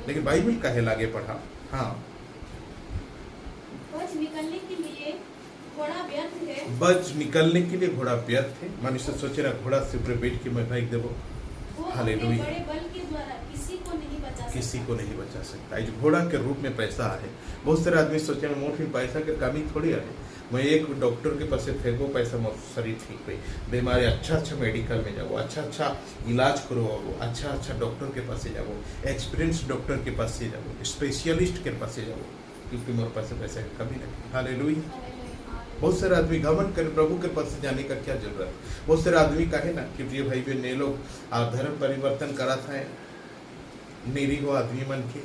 लेकिन बाइबल कहे लागे पढ़ा, हाँ, बच निकलने के लिए घोड़ा व्यर्थ है। बच निकलने के लिए घोड़ा व्यर्थ है। मनुष्य सोचे ना घोड़ा से ऊपर बैठ के मैं भाग देवो, वो अपने हालेलुया, बड़े बल के द्वारा किसी को नहीं बचा सकता। किसी को नहीं बचा सकता। इस घोड़ा के रूप में पैसा है। बहुत सारे आदमी सोचे ना मोट पैसा के कमी थोड़ी है, मैं एक डॉक्टर के पास फेंको पैसा, मोर शरीर ठीक हुई, बीमारी अच्छा मेडिकल में जाओ, अच्छा इलाज करवाओ, अच्छा डॉक्टर के पास जाओ, एक्सपीरियंस डॉक्टर के पास से जाओ, स्पेशलिस्ट के पास जाओ, क्योंकि मोर पास पैसा की कमी नहीं। हालेलुया। बहुत सारे आदमी घमंड कर प्रभु के पास जाने का क्या जरूरत है। बहुत सारे आदमी कहे ना कि प्रिय भाई बहन, ये लोग धर्म परिवर्तन करा था, निरीह आदमी मन के,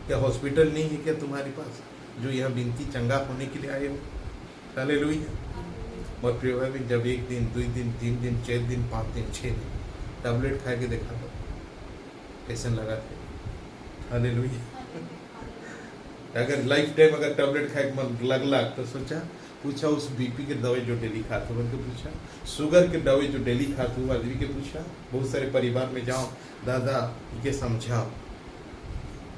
क्या हॉस्पिटल नहीं है क्या तुम्हारे पास जो यहाँ बिनती चंगा होने के लिए आए हो? हालेलुया। और प्रिय भाई बहन, जब 1 दिन 2 दिन 3 दिन 4 दिन 5 दिन 6 दिन टैबलेट खा के देखा दो कैसे लगा थे। हालेलुया। अगर लाइफ टाइम अगर टैबलेट खाए मन लगला तो सोचा पूछा उस बीपी के दवाई जो डेली खाते हो उनके पूछा, शुगर के दवाई जो डेली खाते हो आदमी के पूछा। बहुत सारे परिवार में जाओ, दादा ये समझाओ,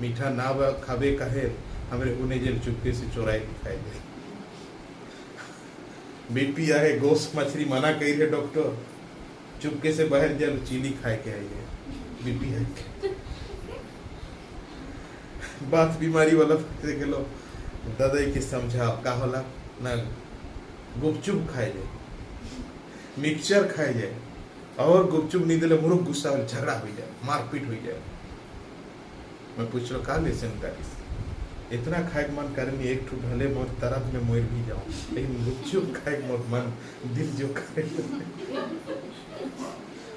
मीठा ना खावे कहे हमारे उन्हें जेल चुपके से चोराए के खाए दे। बीपी आए गोश्त मछली मना कही है डॉक्टर, चुपके से बाहर जल चीनी खाए के आइए, बीपी है बात बीमारी वाला के लो दादा के समझाओ का होला ना, गुपचुप खाए जाए, मिक्सचर खाए जाए, और गुपचुप नहीं दिले मुरुख गुस्सा और झगड़ा हो जाए, मारपीट हो जाए। मैं पूछ लो का लेसन का इतना खाए मन करे एक ठू ढले मोर तरफ में मोर भी जाऊं, लेकिन गुपचुप खाए मोर मन दिल जो करे।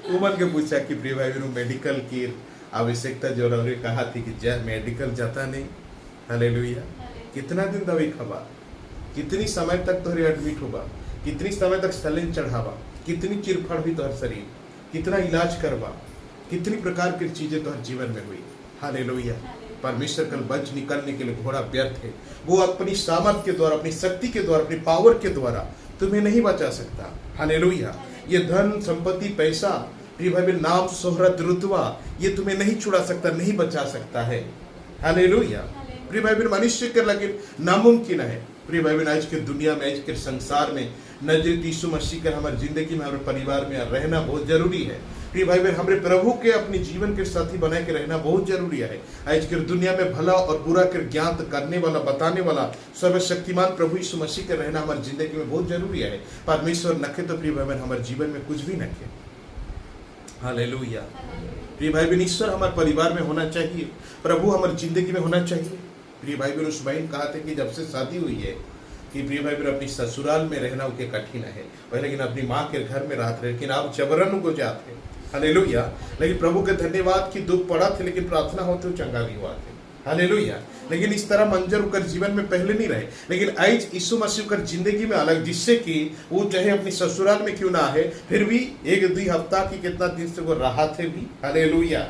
उमन के पूछा कि प्रिय भाई बहनों मेडिकल की आवश्यकता जरूरी कहा थी कि मेडिकल जाता नहीं। हालेलुया। कितना दिन दवाई खावा, कितनी समय तक तोहरे एडमिट होगा, कितनी समय तक सैलिन चढ़ावा, कितनी चिरफड़ हुई तोहर शरीर, कितना इलाज करवा, कितनी प्रकार की चीजें तोहर जीवन में हुई। हालेलुया। परमेश्वर कल बच निकलने के लिए घोड़ा व्यर्थ है। वो अपनी सामर्थ के द्वारा, अपनी शक्ति के द्वारा, अपनी पावर के द्वारा तुम्हें नहीं बचा सकता। हालेलुया। ये धन संपत्ति पैसा प्रिय भाई बहन, नाम शोहरत रुतबा ये तुम्हें नहीं छुड़ा सकता, नहीं बचा सकता है। हालेलुया। प्रिय भाई बहन, मनुष्य के लगे नामुमकिन है। प्रिय भाई बहन, आज के दुनिया में, आज के संसार में नजर यीशु मसीह का हमारे जिंदगी में, हमारे परिवार में रहना बहुत जरूरी है। प्रिय भाई बहन, हमारे प्रभु के अपने जीवन के साथी बना के रहना बहुत जरूरी है। आज के दुनिया में भला और बुरा के ज्ञात करने वाला, बताने वाला सर्वशक्तिमान प्रभु यीशु मसीह का रहना हमारी जिंदगी में बहुत जरूरी है। परमेश्वर नखे तो प्रिय भाई बहन हमारे जीवन में कुछ भी नखे। हालेलुया। प्रिय भाई बहन, ईश्वर हमारे परिवार में होना चाहिए, प्रभु हमारी जिंदगी में होना चाहिए। प्रिय भाई बहन, उस बहन कहा था कि जब से शादी हुई है कि प्रिय भाई बहन अपनी ससुराल में रहना उनके कठिन है, वह लेकिन अपनी माँ के घर में रहते रहे, लेकिन आप जबरन को जाते। हालेलुया। लेकिन प्रभु के धन्यवाद की दुख पड़ा थे, लेकिन प्रार्थना होते चंगा भी हुआ थे। हालेलुया। लेकिन इस तरह मंजर उकर जीवन में पहले नहीं रहे, लेकिन आज यीशु मसीह कर जिंदगी में अलग, जिससे कि वो चाहे अपनी ससुराल में क्यों ना है, फिर भी 1-2 हफ्ता की कितना दिन से वो रहा थे भी। हालेलुया।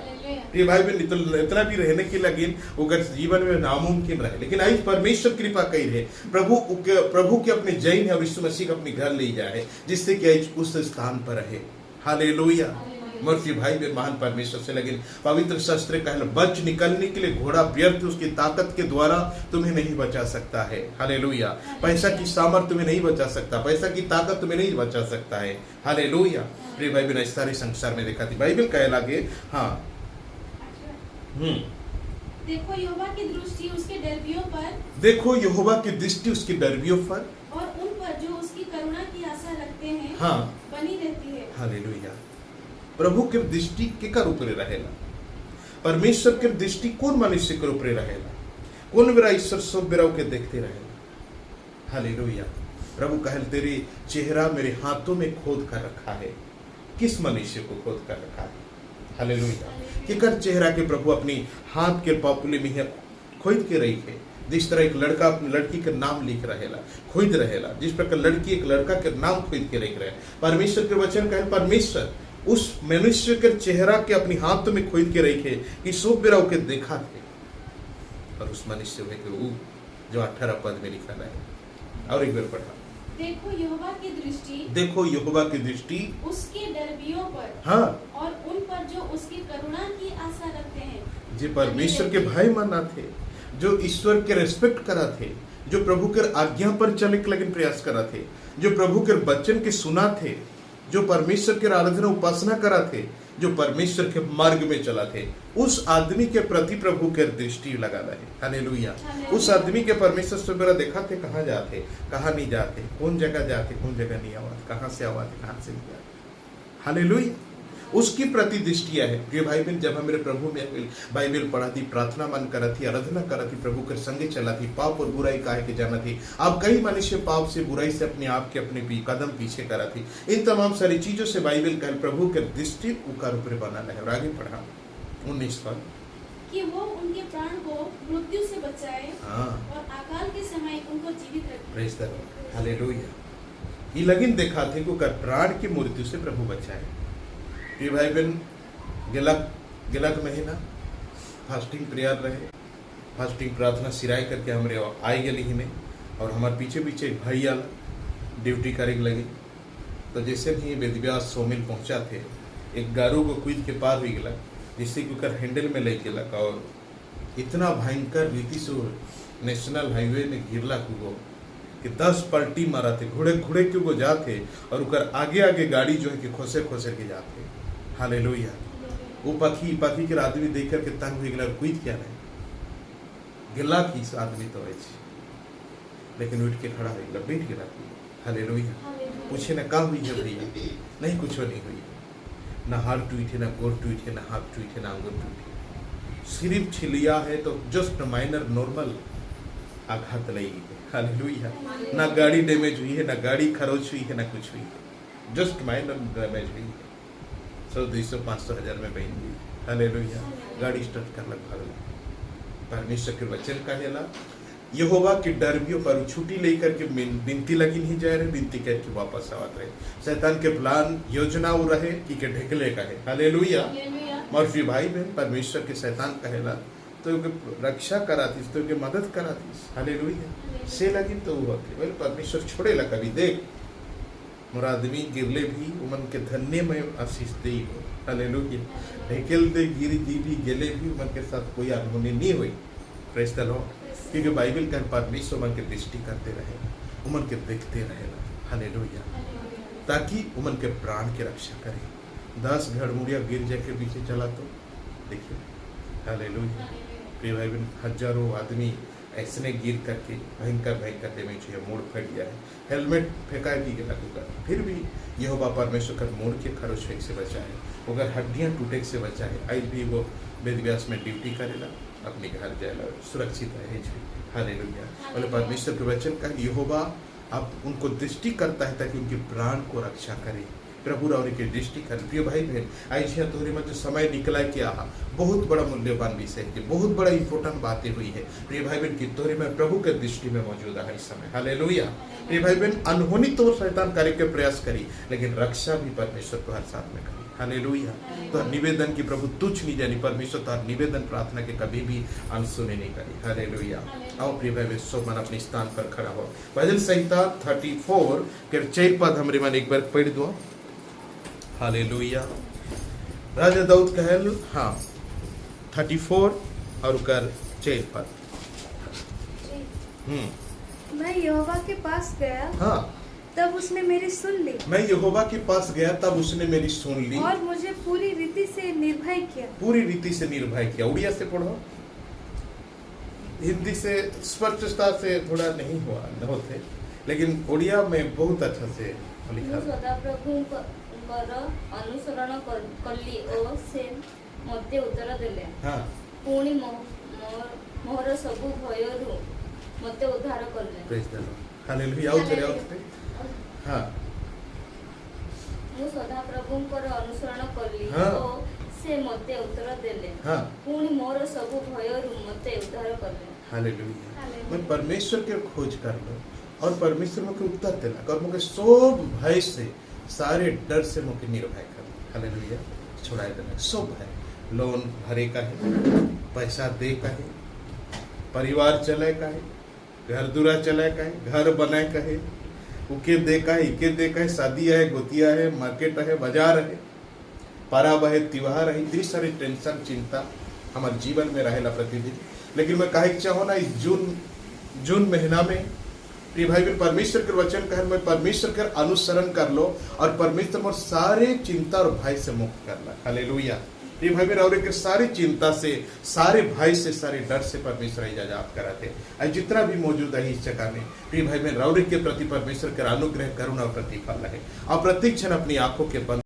प्रिय भाई बहन, इतना भी रहने के लगे उगर जीवन में नामुमकिन रहे, लेकिन आज परमेश्वर कृपा कही रहे, प्रभु के अपने जैन है और यीशु मसीह अपने घर ले जाए, जिससे कि आज उस स्थान पर रहे। हालेलुया। मर्सी भाई बहन, महान परमेश्वर से लगे पवित्र शास्त्र कहना, बच निकलने के लिए घोड़ा व्यर्थ उसकी ताकत के द्वारा तुम्हें नहीं बचा सकता है। हालेलुया। पैसा की सामर्थ तुम्हें नहीं बचा सकता, पैसा की ताकत तुम्हें नहीं बचा सकता है। हालेलुया। प्रिय भाई बहन, सारे संसार में देखा थी बाइबल कह लगे। हाँ, देखो यहोवा की दृष्टि उसके डरबियों पर, देखो यहोवा की दृष्टि उसकी डरबियों पर, और उन पर जो उसकी करुणा की आशा रखते हैं, हाँ, बनी रहती है। हालेलुया। प्रभु के दृष्टि केकर ऊपर रहेला? परमेश्वर के दृष्टि कौन मनुष्य के ऊपर रहेला? कौन मेरा ईश्वर सब बेराव के देखते रहेला? हालेलुया। प्रभु कहल, तेरे चेहरा मेरे हाथों में खोद कर रखा है। किस मनुष्य को खोद कर रखा है? हालेलुया। केकर चेहरा के प्रभु अपनी हाथ के पापुले में खोद के रही है। जिस तरह एक लड़का अपनी लड़की के नाम लिख रहेला, खोद रहेला, जिस प्रकार लड़की एक लड़का के नाम खोद के रख रहे, परमेश्वर के वचन कहे परमेश्वर उस मनुष्य के चेहरा के अपनी हाथ में खोद के रखे कि सब बेरा के देखा थे, और उस मनुष्य में के जो 18 पद में लिखा है। और एक बार पढ़ा, देखो यहोवा की दृष्टि, देखो यहोवा की दृष्टि उसके डरबियों पर, हाँ, और उन पर जो उसकी करुणा की आशा रखते हैं, जो परमेश्वर के भाई माना थे, जो ईश्वर के रेस्पेक्ट करा थे, जो प्रभु के आज्ञा पर चले के लगिन प्रयास करा थे, जो प्रभु के वचन के सुना थे, जो परमेश्वर के आराधना उपासना करा थे, जो परमेश्वर के मार्ग में चला थे, उस आदमी के प्रति प्रभु के दृष्टि लगा रहे। हालेलुया। उस आदमी के परमेश्वर से मेरा देखा थे कहाँ जाते, कहाँ नहीं जाते, कौन जगह जाते, कौन जगह नहीं आवाज, कहाँ से आवाज, कहाँ से नहीं आते। हालेलुया। उसकी प्रति दृष्टिया है। प्रिय भाई बहन, जब हम मेरे प्रभु में बाइबल पढ़ा थी, प्रार्थना मन करा थी, आराधना करा थी, प्रभु के संगे चला थी, पाप और बुराई काहे के जाना थी। अब कई मनुष्य पाप से, बुराई से अपने आप के अपने कदम पीछे करा थी। इन तमाम सारी चीजों से बाइबल कल प्रभु के दृष्टि उकार ऊपर बनाना है। और आगे पढ़ा 19 पद कि वो उनके प्राण को मृत्यु से बचाए हाँ, और अकाल के समय उनको जीवित रखे। Praise the Lord. हालेलुया। ये लगिन देखा थे कि उकर प्राण की मृत्यु से प्रभु बचाए। ये भाई बहन, गिलक महीना फास्टिंग प्रेयर रहे, फास्टिंग प्रार्थना सिराय करके हमरे आई गए ही नहीं। और हमारे पीछे पीछे एक भाई आला ड्यूटी करे लगे। तो जैसे ही वेदव्यास सोमिल पहुंचा थे, एक गारू को कूद के पार हुई गलक, जिससे कि उकर हैंडल में ले गेलक और इतना भयंकर रीति से नेशनल हाईवे में गिरला को कि 10 पलटी मारा थे, घुड़े घुड़े के वो जाते और उकर आगे आगे गाड़ी जो है कि खोसे खोसे के जाते। हालेलुया। वो पखी के आदमी देख करके तंग हुई गला, कूद क्या नहीं गिला की आदमी तो ऐसे, लेकिन उठ के खड़ा हो गया, बैठ गया। हालेलुया। पूछे ना का हुई है भैया, नहीं कुछ नहीं हुई, ना हाथ टूटे, ना गोर टूटे, ना हाथ टूटे, ना अंगूर टूटे, सिर्फ छिलिया है तो जस्ट माइनर नॉर्मल आघात लगी है। हालेलुया। ना गाड़ी डैमेज हुई है, ना गाड़ी खरोच हुई है, ना कुछ हुई है, जस्ट माइनर डैमेज हुई है। 100-200-500 हजार में बहन गई। हालेलुया। गाड़ी स्टार्ट कर लग भाग। परमेश्वर के वचन का हेला यहोवा की डरबियों पर छुट्टी लेकर के बिनती लगी नहीं जाए रहे, बिनती करके वापस आवत रहे। शैतान के प्लान योजना वो रहे कि के ढेकले का है। हालेलुया। मर्फी भाई बहन, परमेश्वर के शैतान कहेला तो रक्षा करा थी, तो के मदद करा थी। हालेलुया। से लगी तो वो होते परमेश्वर छोड़ेला कभी। देख मोरा आदमी गिरले भी उमन के धन्य में आशीष दे हो। हालेलुया। ढेकेल दे गिर जी भी गेले भी उमन के साथ कोई अनहोनी नहीं हुई। Praise the Lord. क्योंकि बाइबल का परमेश्वर उमन के दृष्टि करते रहे, उमन के देखते रहेला। हालेलुया। ताकि उमन के प्राण की रक्षा करे। 10 घड़मुड़िया गिर जाके पीछे चला तो देखिए। हालेलुया। प्रिय भाई बहन, हजारों आदमी ऐसने गिर करके भयंकर भयंकर डैमेज हुआ, मोड़ फट गया है, हेलमेट फेंका भी गया होगा, फिर भी यहोवा परमेश्वर कर मोड़ के खरोच फेंक से बचाए, अगर हड्डियां टूटे से बचाए। आज भी वो वेदव्यास में ड्यूटी करेला, अपने घर जाएला, सुरक्षित रहे। हालेलुया। बोले परमेश्वर के वचन का यहोवा आप उनको दृष्टि करता है ताकि उनके प्राण को रक्षा करे। प्रभु और के दृष्टि कर। प्रिय भाई बहन, ऐसे तोहरे में जो समय निकला क्या बहुत बड़ा मूल्यवान विषय है, बहुत बड़ा इंपोर्टेंट बातें हुई है। प्रिय भाई बहन की तोहरे में प्रभु के दृष्टि में मौजूद है इस समय। हालेलुया। प्रिय भाई बहन, अनहोनी तो शैतान करे के प्रयास करी, लेकिन रक्षा भी परमेश्वर तो हर साथ में करी। हालेलुया। तो निवेदन की प्रभु तुच्छ नहीं जानी, परमेश्वर तो निवेदन प्रार्थना के कभी भी अनसुने नहीं करी। हालेलुया। आओ प्रिय भाई बहन, सब मन अपने स्थान पर खड़ा हो। भजन संहिता 34 के 4 पद हमरे मन एक बार पढ़ दो। हालेलुया। राजा दाऊद कहल 34 और कर 4 पद। मैं यहोवा के पास गया, हाँ, तब उसने मेरी सुन ली। मैं यहोवा के पास गया तब उसने मेरी सुन ली और मुझे पूरी रीति से निर्भय किया। पूरी रीति से निर्भय किया। उड़िया से पढ़ो, हिंदी से स्पष्टता से थोड़ा नहीं हुआ होते, लेकिन उड़िया में बहुत अच्छा से लिखा। ସଦାପ୍ରଭୁଙ୍କର ଅନୁସରଣ କଲି ଓ ସେ ମୋତେ ଉତ୍ତର ଦେଲେ। हाँ, ପୁଣି ମୋର ସବୁ ଭୟରୁ ମୋତେ ଉଦ୍ଧାର କଲେ। Praise the Lord. हालेलुया। आओ तेरे आओ तेरे। हाँ, ମୁଁ ସଦାପ୍ରଭୁଙ୍କର ଅନୁସରଣ କଲି ହଁ। ଓ ସେ ମୋତେ ଉତ୍ତର ଦେଲେ। हाँ, ପୁଣି ମୋର ସବୁ ଭୟରୁ ମୋତେ ଉଦ୍ଧାର କଲେ। हालेलुया। मैं परमेश्वर के खोज कर लो और परमेश्वर मुझे उत्तर देना और मुझे सब भय से, सारे डर से मुझे निर्भय कर। हालेलुया। छुड़ाए देना सब भय। लोन भरे का है, पैसा दे का है, परिवार चले का है, घर दूरा चले का है, घर बनाए का है, उके दे का है, इके दे का है, शादी है, गोतिया है, मार्केट है, बाजार है, पर्व है, त्योहार है, इतनी सारी टेंशन चिंता हमारे जीवन में रहेला प्रतिदिन। लेकिन मैं कहे चाहो ना, इस जून महीना में प्रिय भाई बहन, परमेश्वर के वचन कहे मैं परमेश्वर के अनुसरण कर लो और परमेश्वर और सारे चिंता और भय से मुक्त करना। हालेलुया। प्रिय भाई बहन, और एक सारी चिंता से, सारे भय से, सारे डर से परमेश्वर इजाजत कराते आज जितना भी मौजूद है इस जगह में। प्रिय भाई बहन, रौरिक के प्रति परमेश्वर के अनुग्रह, करुणा और प्रतिफल रहे और प्रत्येक क्षण अपनी आंखों के बंद